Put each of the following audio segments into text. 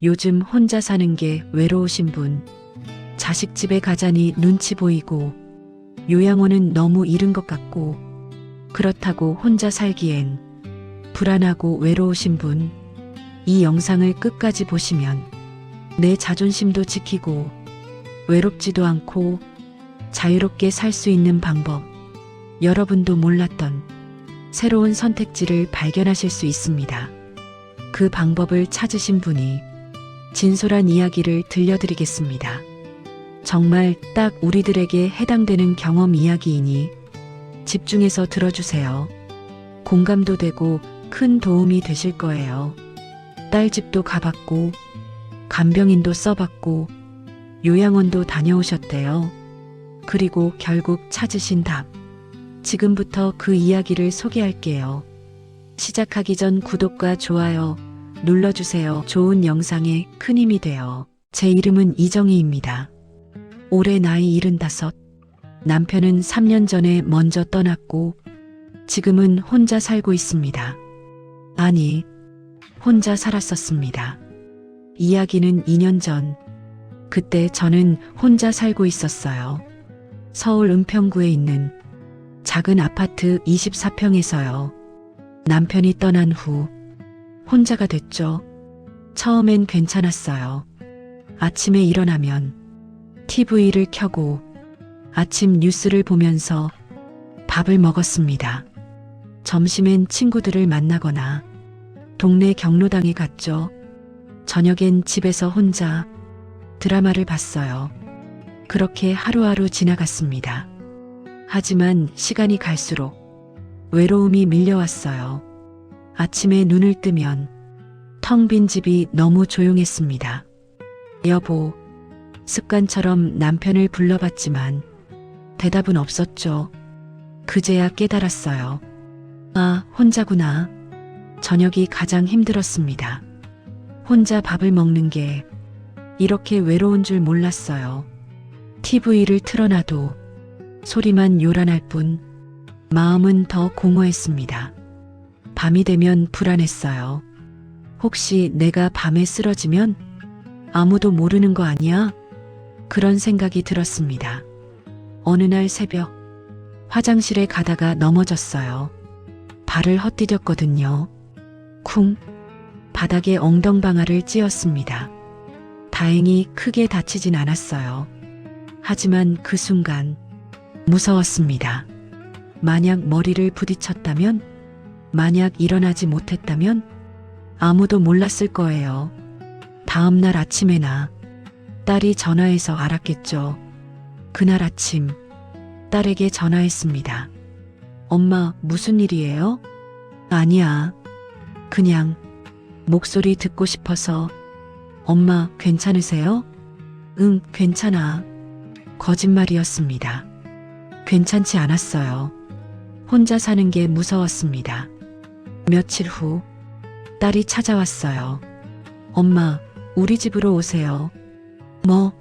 요즘 혼자 사는 게 외로우신 분, 자식 집에 가자니 눈치 보이고, 요양원은 너무 이른 것 같고, 그렇다고 혼자 살기엔 불안하고 외로우신 분, 이 영상을 끝까지 보시면 내 자존심도 지키고 외롭지도 않고 자유롭게 살 수 있는 방법, 여러분도 몰랐던 새로운 선택지를 발견하실 수 있습니다. 그 방법을 찾으신 분이 진솔한 이야기를 들려드리겠습니다. 정말 딱 우리들에게 해당되는 경험 이야기이니 집중해서 들어주세요. 공감도 되고 큰 도움이 되실 거예요. 딸 집도 가봤고, 간병인도 써봤고, 요양원도 다녀오셨대요. 그리고 결국 찾으신 답. 지금부터 그 이야기를 소개할게요. 시작하기 전 구독과 좋아요 눌러주세요. 좋은 영상에 큰 힘이 돼요. 제 이름은 이정희입니다. 올해 나이 75. 남편은 3년 전에 먼저 떠났고 지금은 혼자 살고 있습니다. 아니, 혼자 살았었습니다. 이야기는 2년 전. 그때 저는 혼자 살고 있었어요. 서울 은평구에 있는 작은 아파트 24평에서요. 남편이 떠난 후 혼자가 됐죠. 처음엔 괜찮았어요. 아침에 일어나면 TV를 켜고 아침 뉴스를 보면서 밥을 먹었습니다. 점심엔 친구들을 만나거나 동네 경로당에 갔죠. 저녁엔 집에서 혼자 드라마를 봤어요. 그렇게 하루하루 지나갔습니다. 하지만 시간이 갈수록 외로움이 밀려왔어요. 아침에 눈을 뜨면 텅 빈 집이 너무 조용했습니다. 여보, 습관처럼 남편을 불러봤지만 대답은 없었죠. 그제야 깨달았어요. 아, 혼자구나. 저녁이 가장 힘들었습니다. 혼자 밥을 먹는 게 이렇게 외로운 줄 몰랐어요. TV를 틀어놔도 소리만 요란할 뿐 마음은 더 공허했습니다. 밤이 되면 불안했어요. 혹시 내가 밤에 쓰러지면 아무도 모르는 거 아니야? 그런 생각이 들었습니다. 어느 날 새벽 화장실에 가다가 넘어졌어요. 발을 헛디뎠거든요. 쿵! 바닥에 엉덩방아를 찧었습니다. 다행히 크게 다치진 않았어요. 하지만 그 순간 무서웠습니다. 만약 머리를 부딪혔다면, 만약 일어나지 못했다면 아무도 몰랐을 거예요. 다음 날 아침에나 딸이 전화해서 알았겠죠. 그날 아침 딸에게 전화했습니다. 엄마, 무슨 일이에요? 아니야. 그냥 목소리 듣고 싶어서. 엄마, 괜찮으세요? 응, 괜찮아. 거짓말이었습니다. 괜찮지 않았어요. 혼자 사는 게 무서웠습니다. 며칠 후 딸이 찾아왔어요. 엄마, 우리 집으로 오세요. 뭐?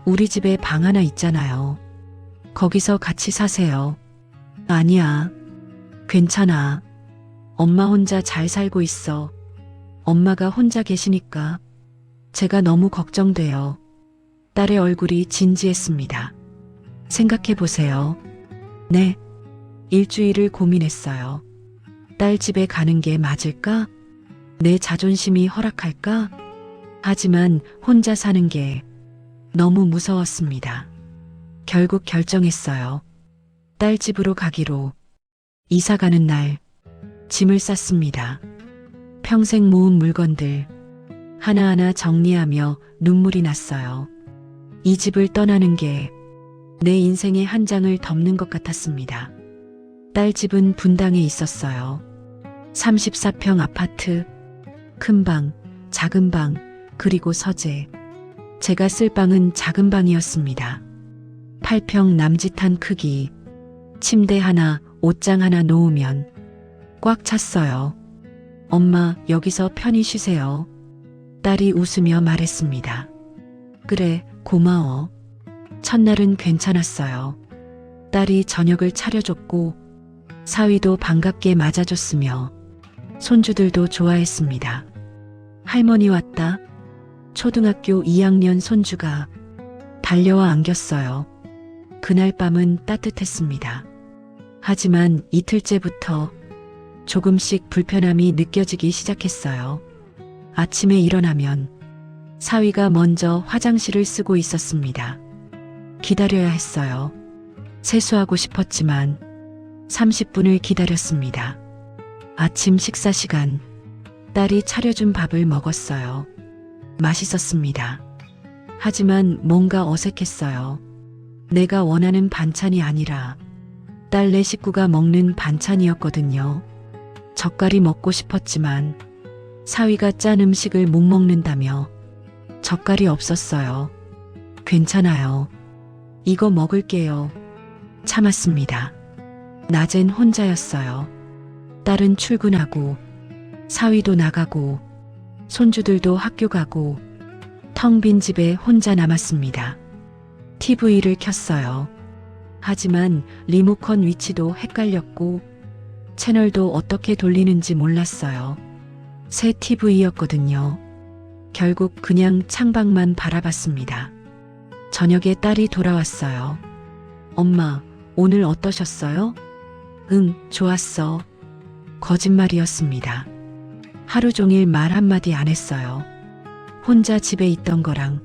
우리 집에 방 하나 있잖아요. 거기서 같이 사세요. 아니야. 괜찮아. 엄마 혼자 잘 살고 있어. 엄마가 혼자 계시니까 제가 너무 걱정돼요. 딸의 얼굴이 진지했습니다. 생각해 보세요. 네. 일주일을 고민했어요. 딸 집에 가는 게 맞을까? 내 자존심이 허락할까? 하지만 혼자 사는 게 너무 무서웠습니다. 결국 결정했어요. 딸 집으로 가기로. 이사 가는 날 짐을 쌌습니다. 평생 모은 물건들 하나하나 정리하며 눈물이 났어요. 이 집을 떠나는 게 내 인생의 한 장을 덮는 것 같았습니다. 딸 집은 분당에 있었어요. 34평 아파트, 큰 방, 작은 방, 그리고 서재. 제가 쓸 방은 작은 방이었습니다. 8평 남짓한 크기, 침대 하나, 옷장 하나 놓으면 꽉 찼어요. 엄마, 여기서 편히 쉬세요. 딸이 웃으며 말했습니다. 그래, 고마워. 첫날은 괜찮았어요. 딸이 저녁을 차려줬고 사위도 반갑게 맞아줬으며 손주들도 좋아했습니다. 할머니 왔다. 초등학교 2학년 손주가 달려와 안겼어요. 그날 밤은 따뜻했습니다. 하지만 이틀째부터 조금씩 불편함이 느껴지기 시작했어요. 아침에 일어나면 사위가 먼저 화장실을 쓰고 있었습니다. 기다려야 했어요. 세수하고 싶었지만 30분을 기다렸습니다. 아침 식사 시간, 딸이 차려준 밥을 먹었어요. 맛있었습니다. 하지만 뭔가 어색했어요. 내가 원하는 반찬이 아니라 딸네 식구가 먹는 반찬이었거든요. 젓갈이 먹고 싶었지만 사위가 짠 음식을 못 먹는다며 젓갈이 없었어요. 괜찮아요. 이거 먹을게요. 참았습니다. 낮엔 혼자였어요. 딸은 출근하고 사위도 나가고 손주들도 학교 가고 텅 빈 집에 혼자 남았습니다. TV를 켰어요. 하지만 리모컨 위치도 헷갈렸고 채널도 어떻게 돌리는지 몰랐어요. 새 TV였거든요. 결국 그냥 창밖만 바라봤습니다. 저녁에 딸이 돌아왔어요. 엄마, 오늘 어떠셨어요? 응, 좋았어. 거짓말이었습니다. 하루 종일 말 한마디 안 했어요. 혼자 집에 있던 거랑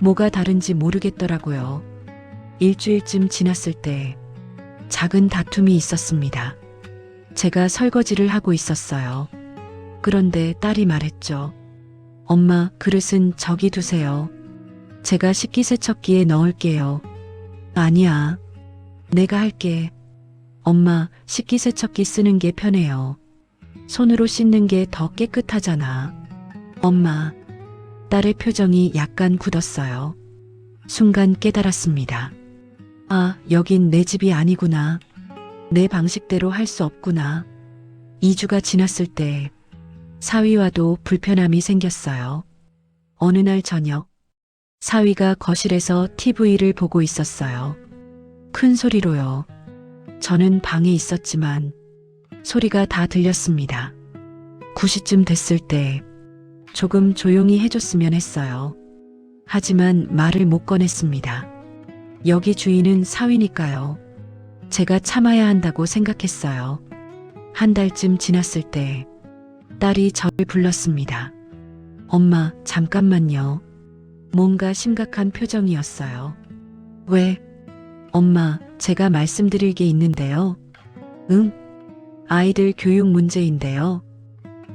뭐가 다른지 모르겠더라고요. 일주일쯤 지났을 때 작은 다툼이 있었습니다. 제가 설거지를 하고 있었어요. 그런데 딸이 말했죠. 엄마, 그릇은 저기 두세요. 제가 식기세척기에 넣을게요. 아니야. 내가 할게. 엄마, 식기세척기 쓰는 게 편해요. 손으로 씻는 게 더 깨끗하잖아. 엄마, 딸의 표정이 약간 굳었어요. 순간 깨달았습니다. 아, 여긴 내 집이 아니구나. 내 방식대로 할 수 없구나. 2주가 지났을 때 사위와도 불편함이 생겼어요. 어느 날 저녁, 사위가 거실에서 TV를 보고 있었어요. 큰 소리로요. 저는 방에 있었지만 소리가 다 들렸습니다. 9시쯤 됐을 때 조금 조용히 해줬으면 했어요. 하지만 말을 못 꺼냈습니다. 여기 주인은 사위니까요. 제가 참아야 한다고 생각했어요. 한 달쯤 지났을 때 딸이 저를 불렀습니다. 엄마, 잠깐만요. 뭔가 심각한 표정이었어요. 왜? 엄마, 제가 말씀드릴 게 있는데요. 응? 아이들 교육 문제인데요.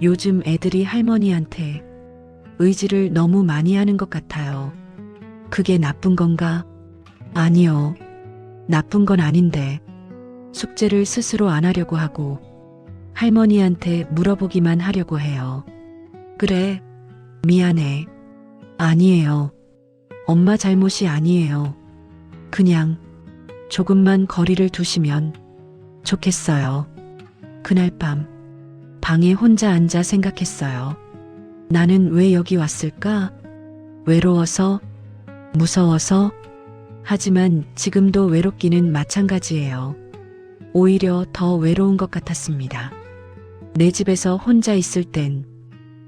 요즘 애들이 할머니한테 의지를 너무 많이 하는 것 같아요. 그게 나쁜 건가? 아니요. 나쁜 건 아닌데 숙제를 스스로 안 하려고 하고 할머니한테 물어보기만 하려고 해요. 그래, 미안해. 아니에요. 엄마 잘못이 아니에요. 그냥 조금만 거리를 두시면 좋겠어요. 그날 밤 방에 혼자 앉아 생각했어요. 나는 왜 여기 왔을까? 외로워서? 무서워서? 하지만 지금도 외롭기는 마찬가지예요. 오히려 더 외로운 것 같았습니다. 내 집에서 혼자 있을 땐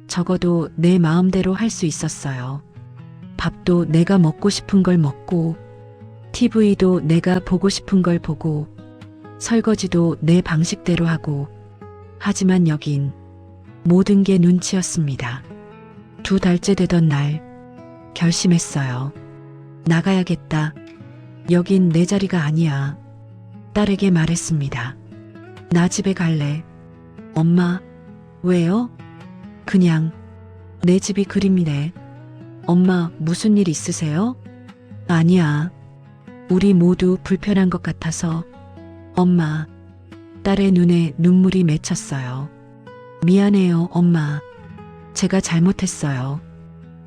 적어도 내 마음대로 할 수 있었어요. 밥도 내가 먹고 싶은 걸 먹고, TV도 내가 보고 싶은 걸 보고, 설거지도 내 방식대로 하고, 하지만 여긴 모든 게 눈치였습니다. 2달째 되던 날 결심했어요. 나가야겠다. 여긴 내 자리가 아니야. 딸에게 말했습니다. 나 집에 갈래. 엄마, 왜요? 그냥 내 집이 그립네. 엄마, 무슨 일 있으세요? 아니야. 우리 모두 불편한 것 같아서. 엄마, 딸의 눈에 눈물이 맺혔어요. 미안해요, 엄마. 제가 잘못했어요.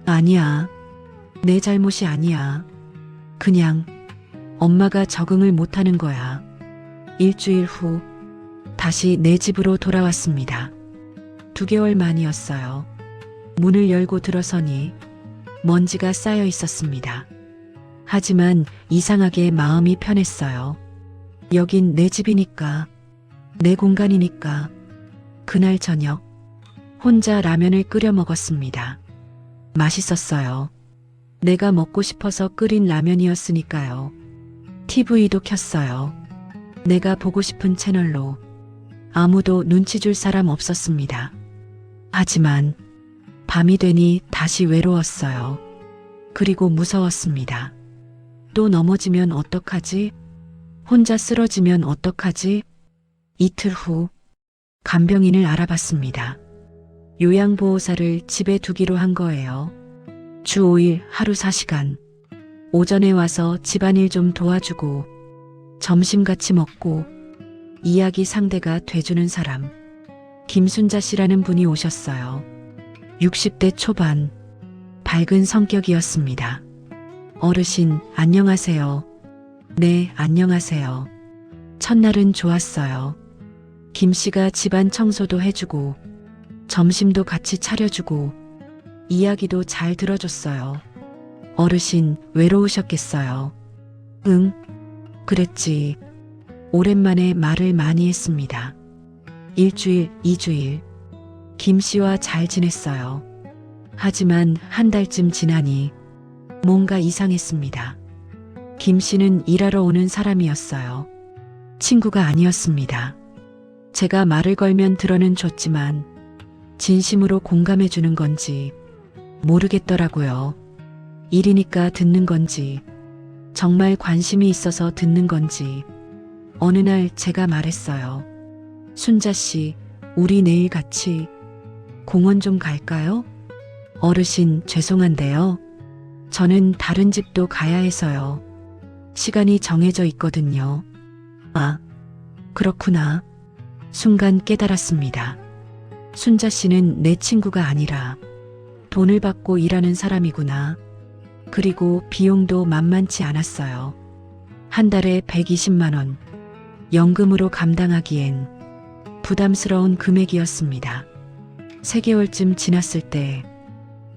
아니야. 내 잘못이 아니야. 그냥 엄마가 적응을 못하는 거야. 일주일 후 다시 내 집으로 돌아왔습니다. 2개월 만이었어요. 문을 열고 들어서니 먼지가 쌓여 있었습니다. 하지만 이상하게 마음이 편했어요. 여긴 내 집이니까, 내 공간이니까. 그날 저녁 혼자 라면을 끓여 먹었습니다. 맛있었어요. 내가 먹고 싶어서 끓인 라면이었으니까요. TV도 켰어요. 내가 보고 싶은 채널로. 아무도 눈치 줄 사람 없었습니다. 하지만 밤이 되니 다시 외로웠어요. 그리고 무서웠습니다. 또 넘어지면 어떡하지? 혼자 쓰러지면 어떡하지? 이틀 후 간병인을 알아봤습니다. 요양보호사를 집에 두기로 한 거예요. 주 5일 하루 4시간. 오전에 와서 집안일 좀 도와주고 점심 같이 먹고 이야기 상대가 돼주는 사람. 김순자 씨라는 분이 오셨어요. 60대 초반, 밝은 성격이었습니다. 어르신, 안녕하세요. 네, 안녕하세요. 첫날은 좋았어요. 김 씨가 집안 청소도 해주고, 점심도 같이 차려주고, 이야기도 잘 들어줬어요. 어르신, 외로우셨겠어요. 응, 그랬지. 오랜만에 말을 많이 했습니다. 일주일, 2주일. 김 씨와 잘 지냈어요. 하지만 한 달쯤 지나니 뭔가 이상했습니다. 김 씨는 일하러 오는 사람이었어요. 친구가 아니었습니다. 제가 말을 걸면 들어는 줬지만 진심으로 공감해 주는 건지 모르겠더라고요. 일이니까 듣는 건지 정말 관심이 있어서 듣는 건지 어느 날 제가 말했어요. 순자 씨, 우리 내일 같이 공원 좀 갈까요? 어르신, 죄송한데요. 저는 다른 집도 가야 해서요. 시간이 정해져 있거든요. 아, 그렇구나. 순간 깨달았습니다. 순자 씨는 내 친구가 아니라 돈을 받고 일하는 사람이구나. 그리고 비용도 만만치 않았어요. 한 달에 120만 원. 연금으로 감당하기엔 부담스러운 금액이었습니다. 3개월쯤 지났을 때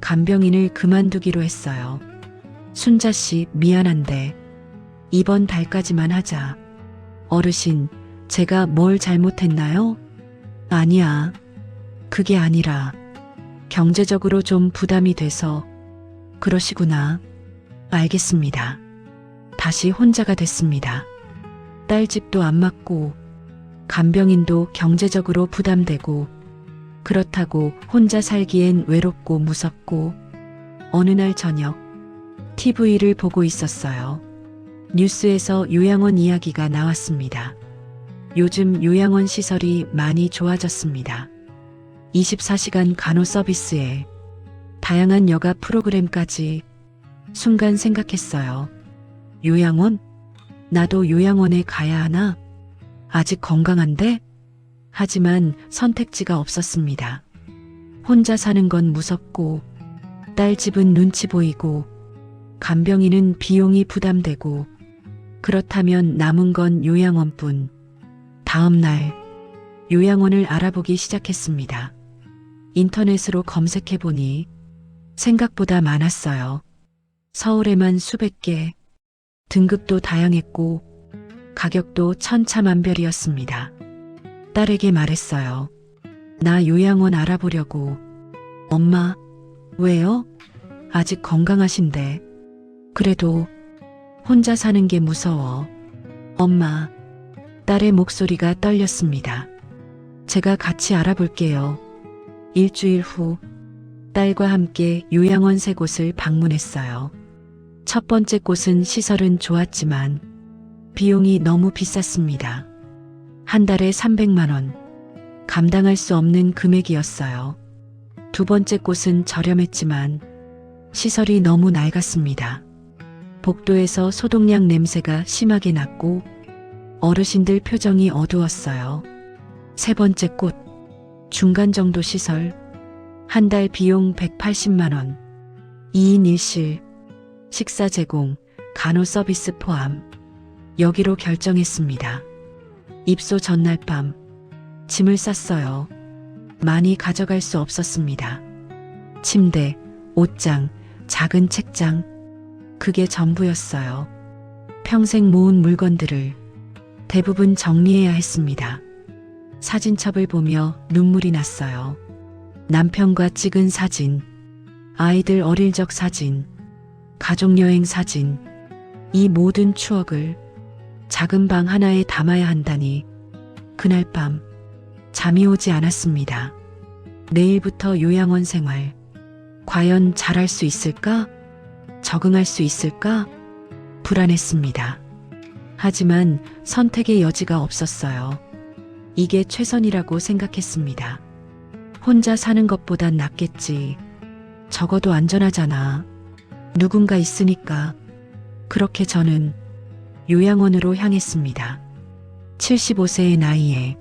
간병인을 그만두기로 했어요. 순자 씨, 미안한데 이번 달까지만 하자. 어르신, 제가 뭘 잘못했나요? 아니야. 그게 아니라 경제적으로 좀 부담이 돼서. 그러시구나. 알겠습니다. 다시 혼자가 됐습니다. 딸 집도 안 맞고 간병인도 경제적으로 부담되고 그렇다고 혼자 살기엔 외롭고 무섭고. 어느 날 저녁 TV를 보고 있었어요. 뉴스에서 요양원 이야기가 나왔습니다. 요즘 요양원 시설이 많이 좋아졌습니다. 24시간 간호 서비스에 다양한 여가 프로그램까지. 순간 생각했어요. 요양원? 나도 요양원에 가야 하나? 아직 건강한데? 하지만 선택지가 없었습니다. 혼자 사는 건 무섭고, 딸 집은 눈치 보이고, 간병인은 비용이 부담되고, 그렇다면 남은 건 요양원뿐. 다음 날, 요양원을 알아보기 시작했습니다. 인터넷으로 검색해보니 생각보다 많았어요. 서울에만 수백 개, 등급도 다양했고, 가격도 천차만별이었습니다. 딸에게 말했어요. 나 요양원 알아보려고. 엄마, 왜요? 아직 건강하신데. 그래도 혼자 사는 게 무서워. 엄마, 딸의 목소리가 떨렸습니다. 제가 같이 알아볼게요. 일주일 후 딸과 함께 요양원 3곳을 방문했어요. 첫 번째 곳은 시설은 좋았지만 비용이 너무 비쌌습니다. 한 달에 300만 원. 감당할 수 없는 금액이었어요. 두 번째 곳은 저렴했지만 시설이 너무 낡았습니다. 복도에서 소독약 냄새가 심하게 났고 어르신들 표정이 어두웠어요. 세 번째 곳, 중간 정도 시설. 한 달 비용 180만 원. 2인 1실, 식사 제공, 간호 서비스 포함. 여기로 결정했습니다. 입소 전날 밤 짐을 쌌어요. 많이 가져갈 수 없었습니다. 침대, 옷장, 작은 책장. 그게 전부였어요. 평생 모은 물건들을 대부분 정리해야 했습니다. 사진첩을 보며 눈물이 났어요. 남편과 찍은 사진, 아이들 어릴 적 사진, 가족여행 사진, 이 모든 추억을 작은 방 하나에 담아야 한다니 그날 밤 잠이 오지 않았습니다. 내일부터 요양원 생활. 과연 잘할 수 있을까? 적응할 수 있을까? 불안했습니다. 하지만 선택의 여지가 없었어요. 이게 최선이라고 생각했습니다. 혼자 사는 것보단 낫겠지. 적어도 안전하잖아. 누군가 있으니까. 그렇게 저는 요양원으로 향했습니다. 75세의 나이에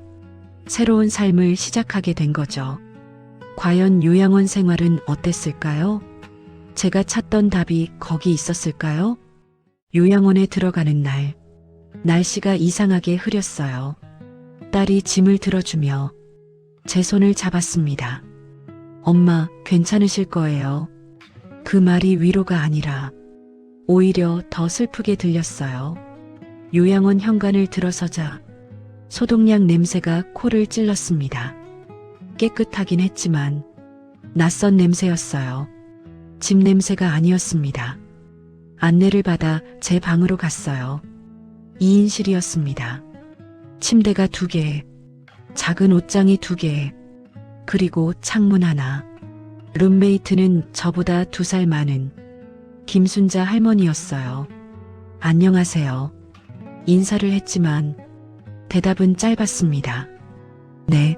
새로운 삶을 시작하게 된 거죠. 과연 요양원 생활은 어땠을까요? 제가 찾던 답이 거기 있었을까요? 요양원에 들어가는 날, 날씨가 이상하게 흐렸어요. 딸이 짐을 들어주며 제 손을 잡았습니다. 엄마, 괜찮으실 거예요. 그 말이 위로가 아니라 오히려 더 슬프게 들렸어요. 요양원 현관을 들어서자 소독약 냄새가 코를 찔렀습니다. 깨끗하긴 했지만 낯선 냄새였어요. 집 냄새가 아니었습니다. 안내를 받아 제 방으로 갔어요. 2인실이었습니다. 침대가 2개, 작은 옷장이 2개, 그리고 창문 하나. 룸메이트는 저보다 2살 많은 김순자 할머니였어요. 안녕하세요. 인사를 했지만 대답은 짧았습니다. 네.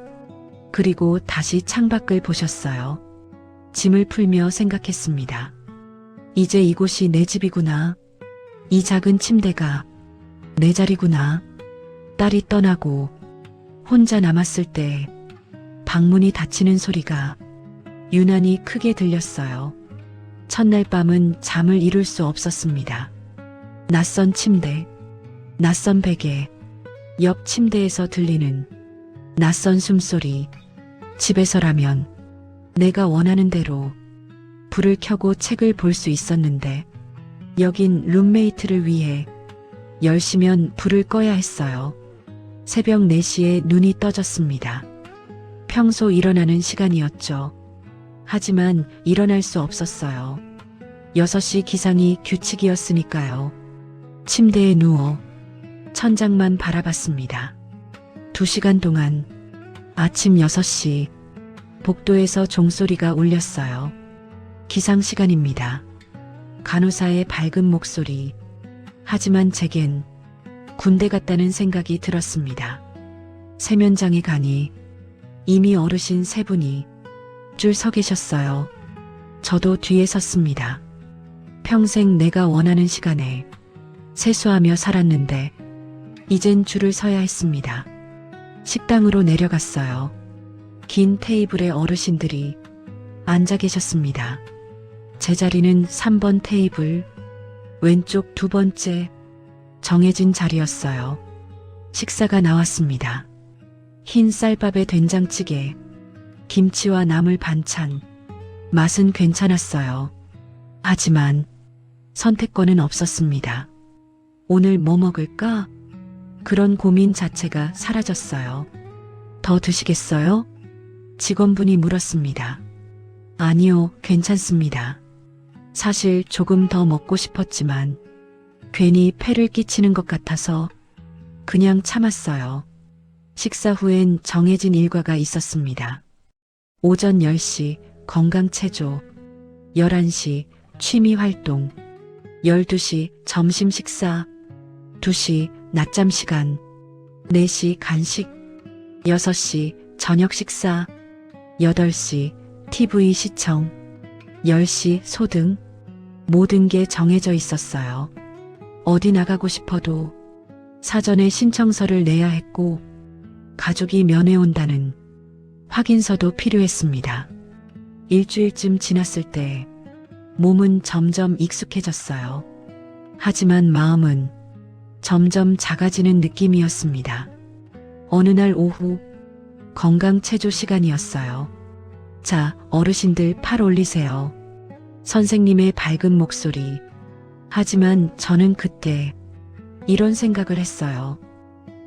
그리고 다시 창밖을 보셨어요. 짐을 풀며 생각했습니다. 이제 이곳이 내 집이구나. 이 작은 침대가 내 자리구나. 딸이 떠나고 혼자 남았을 때 방문이 닫히는 소리가 유난히 크게 들렸어요. 첫날 밤은 잠을 이룰 수 없었습니다. 낯선 침대, 낯선 베개, 옆 침대에서 들리는 낯선 숨소리. 집에서라면 내가 원하는 대로 불을 켜고 책을 볼 수 있었는데 여긴 룸메이트를 위해 10시면 불을 꺼야 했어요. 새벽 4시에 눈이 떠졌습니다. 평소 일어나는 시간이었죠. 하지만 일어날 수 없었어요. 6시 기상이 규칙이었으니까요. 침대에 누워 천장만 바라봤습니다. 2시간 동안 아침 6시 복도에서 종소리가 울렸어요. 기상 시간입니다. 간호사의 밝은 목소리. 하지만 제겐 군대 같다는 생각이 들었습니다. 세면장에 가니 이미 어르신 3분이 줄 서 계셨어요. 저도 뒤에 섰습니다. 평생 내가 원하는 시간에 세수하며 살았는데 이젠 줄을 서야 했습니다. 식당으로 내려갔어요. 긴 테이블에 어르신들이 앉아 계셨습니다. 제 자리는 3번 테이블, 왼쪽 2번째, 정해진 자리였어요. 식사가 나왔습니다. 흰 쌀밥에 된장찌개, 김치와 나물 반찬. 맛은 괜찮았어요. 하지만 선택권은 없었습니다. 오늘 뭐 먹을까? 그런 고민 자체가 사라졌어요. 더 드시겠어요? 직원분이 물었습니다. 아니요, 괜찮습니다. 사실 조금 더 먹고 싶었지만 괜히 폐를 끼치는 것 같아서 그냥 참았어요. 식사 후엔 정해진 일과가 있었습니다. 오전 10시 건강체조, 11시 취미활동, 12시 점심 식사, 2시 낮잠 시간, 4시 간식, 6시 저녁 식사, 8시 TV 시청, 10시 소등. 모든 게 정해져 있었어요. 어디 나가고 싶어도 사전에 신청서를 내야 했고 가족이 면회 온다는 확인서도 필요했습니다. 일주일쯤 지났을 때 몸은 점점 익숙해졌어요. 하지만 마음은 점점 작아지는 느낌이었습니다. 어느 날 오후 건강체조 시간이었어요. 자, 어르신들 팔 올리세요. 선생님의 밝은 목소리. 하지만 저는 그때 이런 생각을 했어요.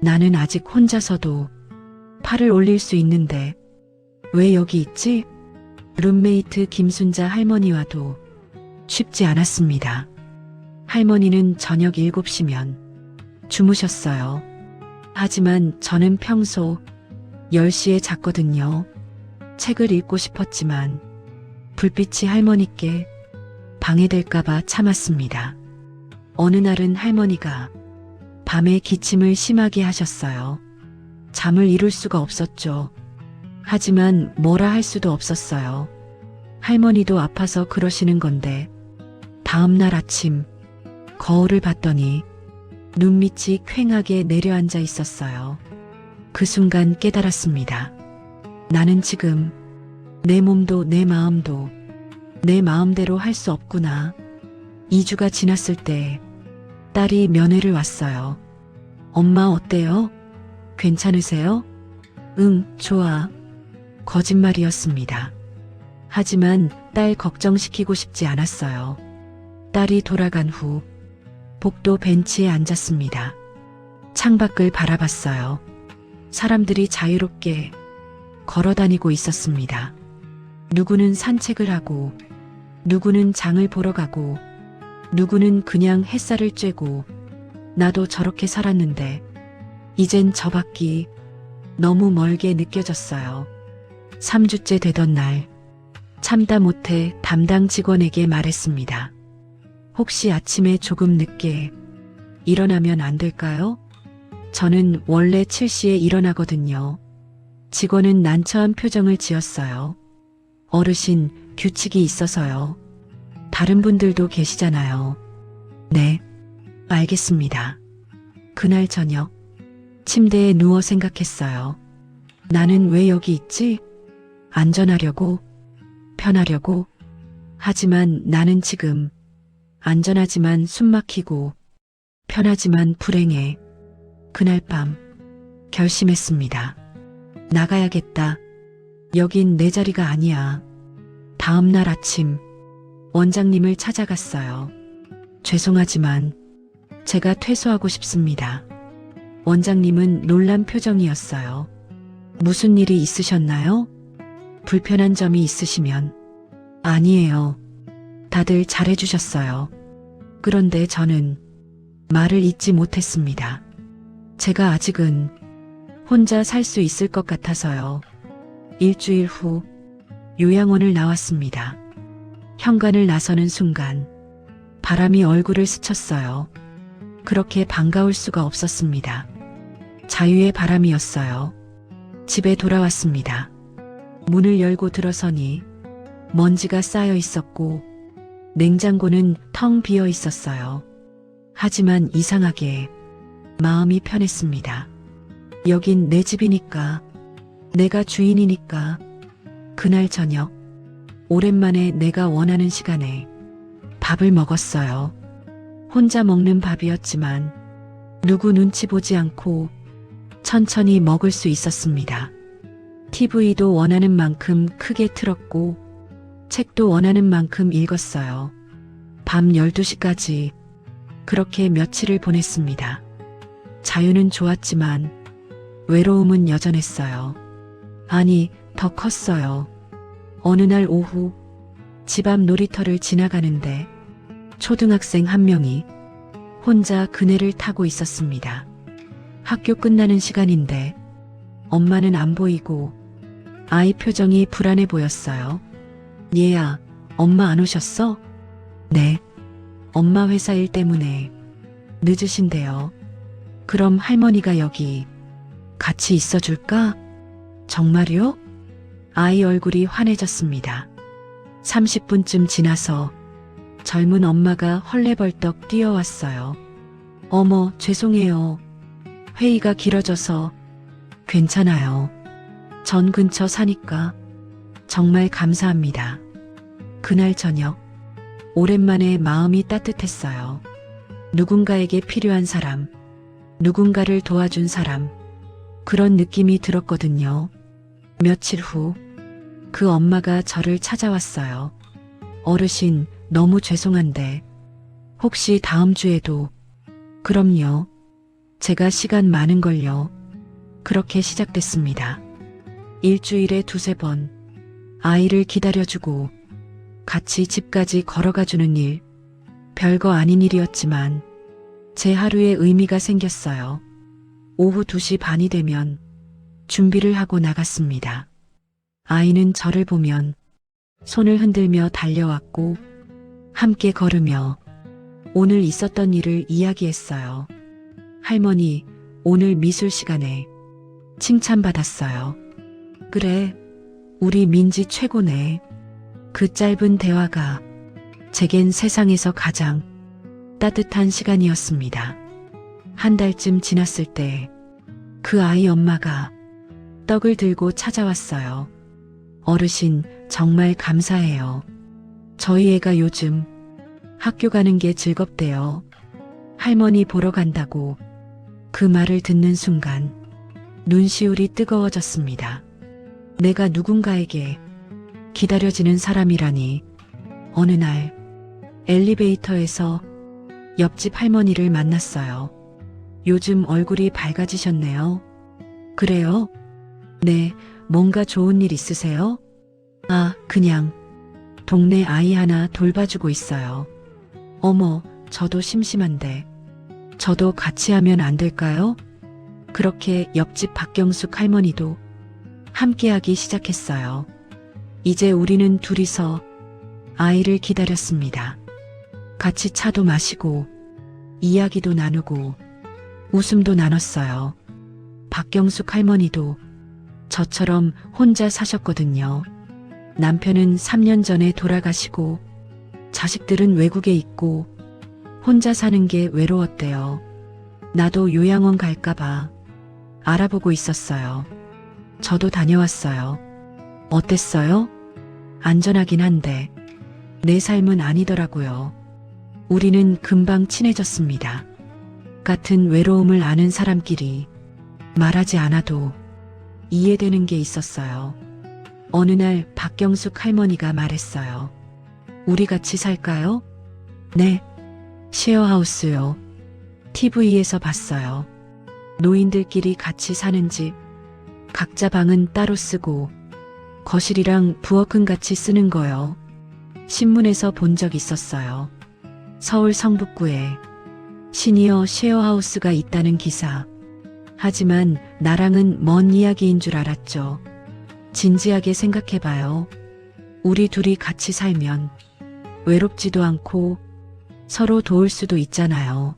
나는 아직 혼자서도 팔을 올릴 수 있는데 왜 여기 있지? 룸메이트 김순자 할머니와도 쉽지 않았습니다. 할머니는 저녁 7시면 주무셨어요. 하지만 저는 평소 10시에 잤거든요. 책을 읽고 싶었지만 불빛이 할머니께 방해될까봐 참았습니다. 어느 날은 할머니가 밤에 기침을 심하게 하셨어요. 잠을 이룰 수가 없었죠. 하지만 뭐라 할 수도 없었어요. 할머니도 아파서 그러시는 건데 다음 날 아침 거울을 봤더니 눈밑이 퀭하게 내려앉아 있었어요. 그 순간 깨달았습니다. 나는 지금 내 몸도 내 마음도 내 마음대로 할 수 없구나. 2주가 지났을 때 딸이 면회를 왔어요. 엄마 어때요? 괜찮으세요? 응, 좋아. 거짓말이었습니다. 하지만 딸 걱정시키고 싶지 않았어요. 딸이 돌아간 후 복도 벤치에 앉았습니다. 창밖을 바라봤어요. 사람들이 자유롭게 걸어다니고 있었습니다. 누구는 산책을 하고, 누구는 장을 보러 가고, 누구는 그냥 햇살을 쬐고, 나도 저렇게 살았는데, 이젠 저 밖이 너무 멀게 느껴졌어요. 3주째 되던 날, 참다 못해 담당 직원에게 말했습니다. 혹시 아침에 조금 늦게 일어나면 안 될까요? 저는 원래 7시에 일어나거든요. 직원은 난처한 표정을 지었어요. 어르신, 규칙이 있어서요. 다른 분들도 계시잖아요. 네, 알겠습니다. 그날 저녁, 침대에 누워 생각했어요. 나는 왜 여기 있지? 안전하려고, 편하려고. 하지만 나는 지금 안전하지만 숨막히고 편하지만 불행해. 그날 밤 결심했습니다. 나가야겠다. 여긴 내 자리가 아니야. 다음 날 아침 원장님을 찾아갔어요. 죄송하지만 제가 퇴소하고 싶습니다. 원장님은 놀란 표정이었어요. 무슨 일이 있으셨나요? 불편한 점이 있으시면. 아니에요. 다들 잘해주셨어요. 그런데 저는 말을 잇지 못했습니다. 제가 아직은 혼자 살 수 있을 것 같아서요. 일주일 후 요양원을 나왔습니다. 현관을 나서는 순간 바람이 얼굴을 스쳤어요. 그렇게 반가울 수가 없었습니다. 자유의 바람이었어요. 집에 돌아왔습니다. 문을 열고 들어서니 먼지가 쌓여 있었고 냉장고는 텅 비어 있었어요. 하지만 이상하게 마음이 편했습니다. 여긴 내 집이니까, 내가 주인이니까. 그날 저녁, 오랜만에 내가 원하는 시간에 밥을 먹었어요. 혼자 먹는 밥이었지만 누구 눈치 보지 않고 천천히 먹을 수 있었습니다. TV도 원하는 만큼 크게 틀었고 책도 원하는 만큼 읽었어요. 밤 12시까지 그렇게 며칠을 보냈습니다. 자유는 좋았지만 외로움은 여전했어요. 아니, 더 컸어요. 어느 날 오후 집 앞 놀이터를 지나가는데 초등학생 한 명이 혼자 그네를 타고 있었습니다. 학교 끝나는 시간인데 엄마는 안 보이고 아이 표정이 불안해 보였어요. 얘야, 엄마 안 오셨어? 네. 엄마 회사 일 때문에 늦으신데요. 그럼 할머니가 여기 같이 있어줄까? 정말요? 아이 얼굴이 환해졌습니다. 30분쯤 지나서 젊은 엄마가 헐레벌떡 뛰어왔어요. 어머, 죄송해요. 회의가 길어져서. 괜찮아요. 전 근처 사니까. 정말 감사합니다. 그날 저녁, 오랜만에 마음이 따뜻했어요. 누군가에게 필요한 사람, 누군가를 도와준 사람, 그런 느낌이 들었거든요. 며칠 후, 그 엄마가 저를 찾아왔어요. 어르신, 너무 죄송한데, 혹시 다음 주에도? 그럼요. 제가 시간 많은걸요. 그렇게 시작됐습니다. 일주일에 2~3번, 아이를 기다려주고 같이 집까지 걸어가주는 일. 별거 아닌 일이었지만 제 하루에 의미가 생겼어요. 오후 2시 반이 되면 준비를 하고 나갔습니다. 아이는 저를 보면 손을 흔들며 달려왔고 함께 걸으며 오늘 있었던 일을 이야기했어요. 할머니, 오늘 미술 시간에 칭찬받았어요. 그래, 우리 민지 최고네. 그 짧은 대화가 제겐 세상에서 가장 따뜻한 시간이었습니다. 한 달쯤 지났을 때 그 아이 엄마가 떡을 들고 찾아왔어요. 어르신, 정말 감사해요. 저희 애가 요즘 학교 가는 게 즐겁대요. 할머니 보러 간다고 그 말을 듣는 순간 눈시울이 뜨거워졌습니다. 내가 누군가에게 기다려지는 사람이라니. 어느 날 엘리베이터에서 옆집 할머니를 만났어요. 요즘 얼굴이 밝아지셨네요. 그래요? 네, 뭔가 좋은 일 있으세요? 아, 그냥 동네 아이 하나 돌봐주고 있어요. 어머, 저도 심심한데 저도 같이 하면 안 될까요? 그렇게 옆집 박경숙 할머니도 함께하기 시작했어요. 이제 우리는 둘이서 아이를 기다렸습니다. 같이 차도 마시고 이야기도 나누고 웃음도 나눴어요. 박경숙 할머니도 저처럼 혼자 사셨거든요. 남편은 3년 전에 돌아가시고 자식들은 외국에 있고 혼자 사는 게 외로웠대요. 나도 요양원 갈까봐 알아보고 있었어요. 저도 다녀왔어요. 어땠어요? 안전하긴 한데 내 삶은 아니더라고요. 우리는 금방 친해졌습니다. 같은 외로움을 아는 사람끼리 말하지 않아도 이해되는 게 있었어요. 어느 날 박경숙 할머니가 말했어요. 우리 같이 살까요? 네, 쉐어하우스요. TV에서 봤어요. 노인들끼리 같이 사는 집, 각자 방은 따로 쓰고 거실이랑 부엌은 같이 쓰는 거요. 신문에서 본 적 있었어요. 서울 성북구에 시니어 쉐어하우스가 있다는 기사. 하지만 나랑은 먼 이야기인 줄 알았죠. 진지하게 생각해봐요. 우리 둘이 같이 살면 외롭지도 않고 서로 도울 수도 있잖아요.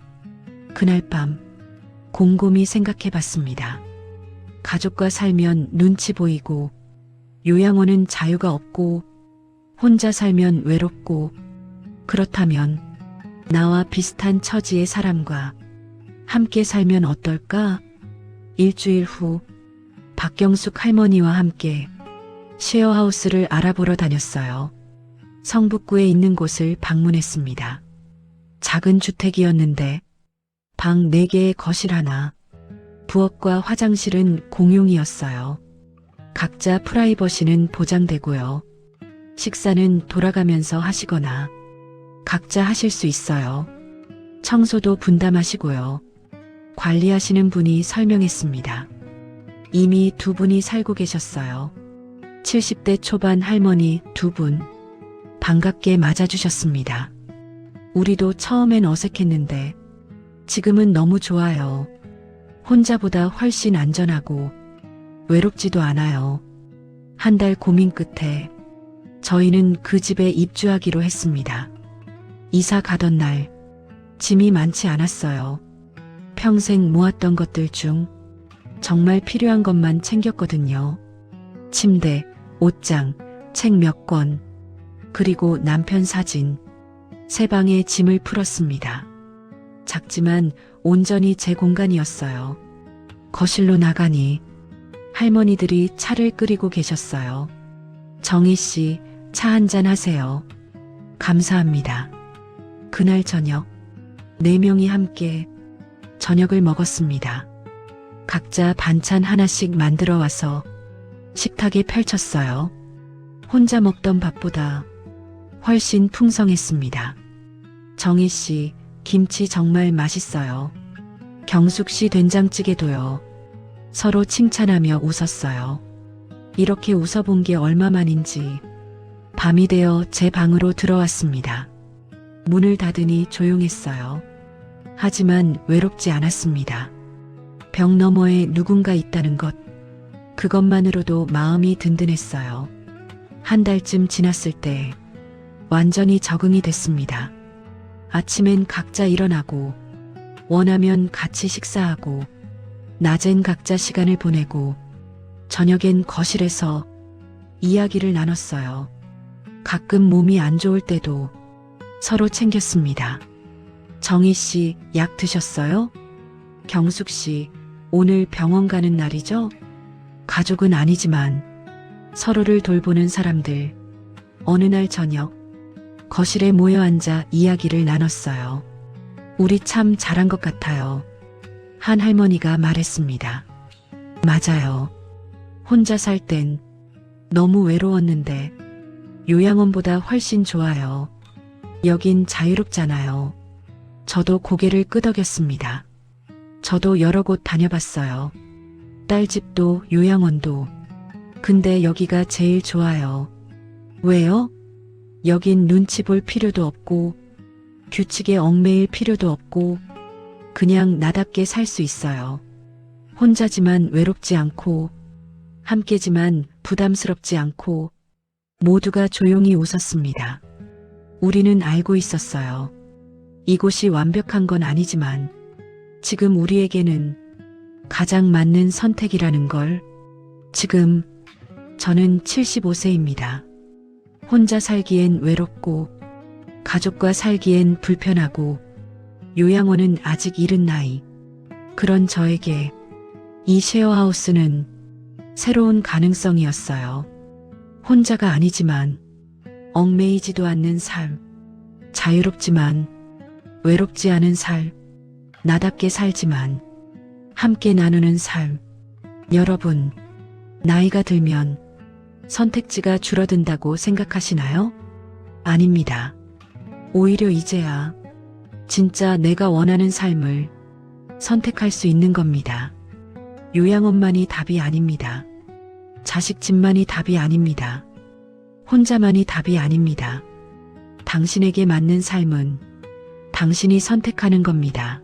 그날 밤 곰곰이 생각해봤습니다. 가족과 살면 눈치 보이고 요양원은 자유가 없고 혼자 살면 외롭고 그렇다면 나와 비슷한 처지의 사람과 함께 살면 어떨까? 일주일 후 박경숙 할머니와 함께 쉐어하우스를 알아보러 다녔어요. 성북구에 있는 곳을 방문했습니다. 작은 주택이었는데 방 4개에 거실 하나, 부엌과 화장실은 공용이었어요. 각자 프라이버시는 보장되고요. 식사는 돌아가면서 하시거나 각자 하실 수 있어요. 청소도 분담하시고요. 관리하시는 분이 설명했습니다. 이미 2분이 살고 계셨어요. 70대 초반 할머니 2분. 반갑게 맞아주셨습니다. 우리도 처음엔 어색했는데 지금은 너무 좋아요. 혼자보다 훨씬 안전하고 외롭지도 않아요. 한 달 고민 끝에 저희는 그 집에 입주하기로 했습니다. 이사 가던 날 짐이 많지 않았어요. 평생 모았던 것들 중 정말 필요한 것만 챙겼거든요. 침대, 옷장, 책 몇 권, 그리고 남편 사진. 새 방에 짐을 풀었습니다. 작지만 온전히 제 공간이었어요. 거실로 나가니 할머니들이 차를 끓이고 계셨어요. 정희 씨, 차 한잔 하세요. 감사합니다. 그날 저녁 4명이 함께 저녁을 먹었습니다. 각자 반찬 하나씩 만들어 와서 식탁에 펼쳤어요. 혼자 먹던 밥보다 훨씬 풍성했습니다. 정희 씨, 김치 정말 맛있어요. 경숙 씨 된장찌개도요. 서로 칭찬하며 웃었어요. 이렇게 웃어본 게 얼마만인지 밤이 되어 제 방으로 들어왔습니다. 문을 닫으니 조용했어요. 하지만 외롭지 않았습니다. 벽 너머에 누군가 있다는 것, 그것만으로도 마음이 든든했어요. 한 달쯤 지났을 때 완전히 적응이 됐습니다. 아침엔 각자 일어나고 원하면 같이 식사하고 낮엔 각자 시간을 보내고 저녁엔 거실에서 이야기를 나눴어요. 가끔 몸이 안 좋을 때도 서로 챙겼습니다. 정희 씨, 약 드셨어요? 경숙 씨, 오늘 병원 가는 날이죠? 가족은 아니지만 서로를 돌보는 사람들. 어느 날 저녁, 거실에 모여 앉아 이야기를 나눴어요. 우리 참 잘한 것 같아요. 한 할머니가 말했습니다. 맞아요. 혼자 살 땐 너무 외로웠는데 요양원보다 훨씬 좋아요. 여긴 자유롭잖아요. 저도 고개를 끄덕였습니다. 저도 여러 곳 다녀봤어요. 딸 집도 요양원도. 근데 여기가 제일 좋아요. 왜요? 여긴 눈치 볼 필요도 없고 규칙에 얽매일 필요도 없고 그냥 나답게 살 수 있어요. 혼자지만 외롭지 않고 함께지만 부담스럽지 않고 모두가 조용히 웃었습니다. 우리는 알고 있었어요. 이곳이 완벽한 건 아니지만 지금 우리에게는 가장 맞는 선택이라는 걸. 지금 저는 75세입니다. 혼자 살기엔 외롭고 가족과 살기엔 불편하고 요양원은 아직 이른 나이. 그런 저에게 이 쉐어하우스는 새로운 가능성이었어요. 혼자가 아니지만 얽매이지도 않는 삶. 자유롭지만 외롭지 않은 삶. 나답게 살지만 함께 나누는 삶. 여러분, 나이가 들면 선택지가 줄어든다고 생각하시나요? 아닙니다. 오히려 이제야 진짜 내가 원하는 삶을 선택할 수 있는 겁니다. 요양원만이 답이 아닙니다. 자식 집만이 답이 아닙니다. 혼자만이 답이 아닙니다. 당신에게 맞는 삶은 당신이 선택하는 겁니다.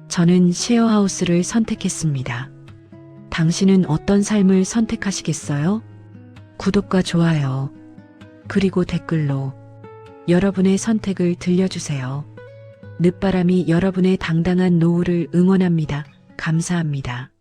저는 쉐어하우스를 선택했습니다. 당신은 어떤 삶을 선택하시겠어요? 구독과 좋아요, 그리고 댓글로 여러분의 선택을 들려주세요. 늦바람이 여러분의 당당한 노후를 응원합니다. 감사합니다.